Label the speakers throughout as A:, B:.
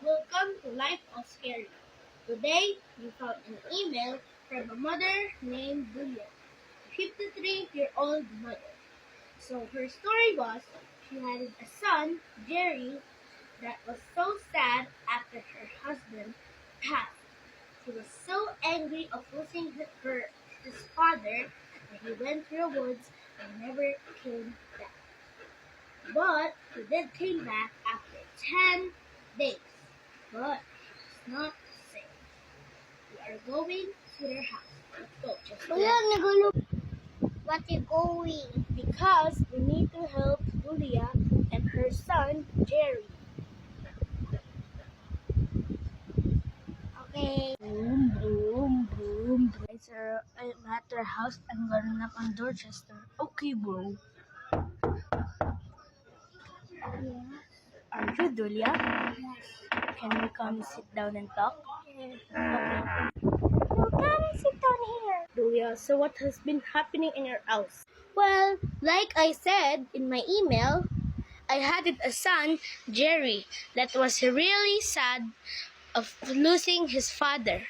A: Welcome to Life of Scary. Today, we found an email from a mother named Julia, a 53-year-old mother. So her story was she had a son, Jerry, that was so sad after her husband passed. She was so angry of losing his father that he went to the woods and never came back. But he did came back after 10 days. But it's not safe. We are going to their house. Let's go, Chester.
B: What you going?
A: Because we need to help Julia and her son, Jerry.
B: Okay.
A: Boom, boom, boom. I'm at their house. I'm gonna knock on Dorchester. Okay, bro.
B: Yes.
A: Are you Julia?
B: Yes.
A: Can we come sit down and talk?
B: Yes.
A: Okay.
B: No, come sit down here.
A: Julia, so what has been happening in your house?
B: Well, like I said in my email,
A: I had a son, Jerry, that was really sad of losing his father.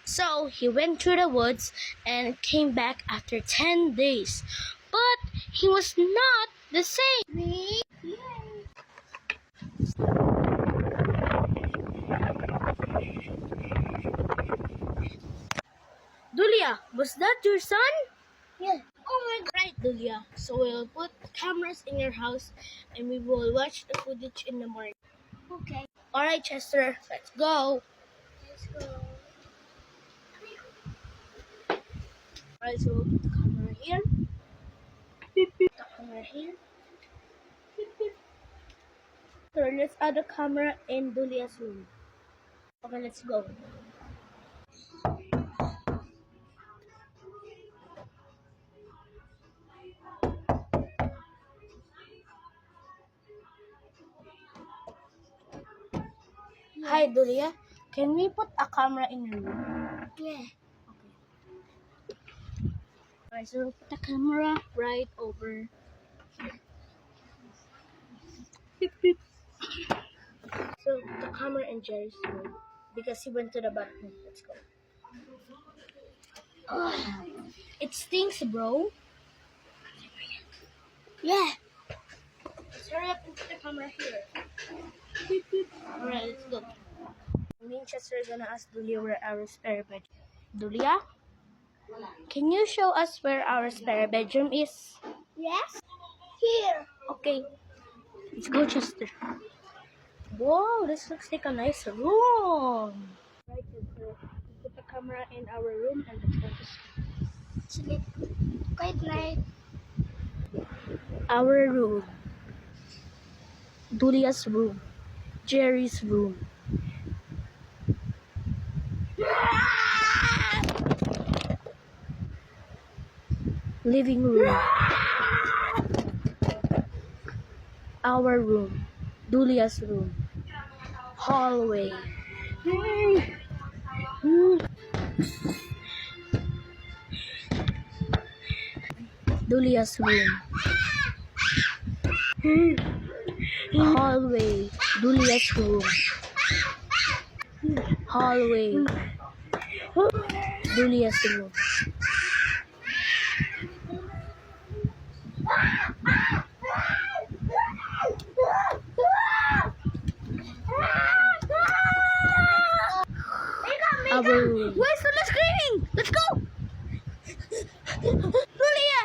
A: So he went through the woods and came back after 10 days. But he was not the same.
B: me.
A: Julia, was that your son?
B: Yeah.
A: Oh my God. Right, Julia. So we'll put cameras in your house and we will watch the footage in the morning.
B: Okay.
A: Alright, Chester, let's go.
B: Let's go.
A: Alright, so we'll put the camera here. Beep, beep. The camera here. Beep, beep. So let's add the camera in Julia's room. Okay, let's go. Hi, Julia. Can we put a camera in your room?
B: Yeah.
A: Alright, so we'll put the camera right over here. Beep, beep. So the camera in Jerry's room because he went to the bathroom. Let's go. It stinks, bro.
B: Yeah.
A: Let's hurry up and put the camera here. Beep, beep. Alright, let's go. Me and Chester are gonna ask Julia where our spare bedroom. Julia, can you show us where our spare bedroom is?
B: Yes. Here.
A: Okay, let's go, Chester. Whoa, this looks like a nice room. Right, Chester. Put the camera in our room and let's go to sleep.
B: Sleep. Good night.
A: Our room. Julia's room. Jerry's room. Living room. Our room. Julia's room. Hallway. Julia's room. Hallway. Julia's room. Hallway. Julia's room. Our room.
B: Where's the screaming? Let's go. Julia.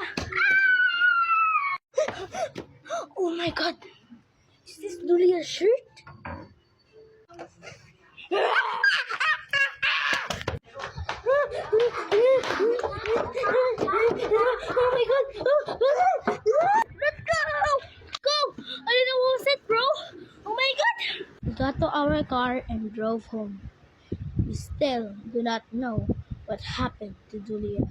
A: Oh my God. Is this Julia's shirt? Oh my God.
B: Let's go.
A: I don't know what was it, bro. Oh my God. We got to our car and drove home. We still do not know what happened to Julia.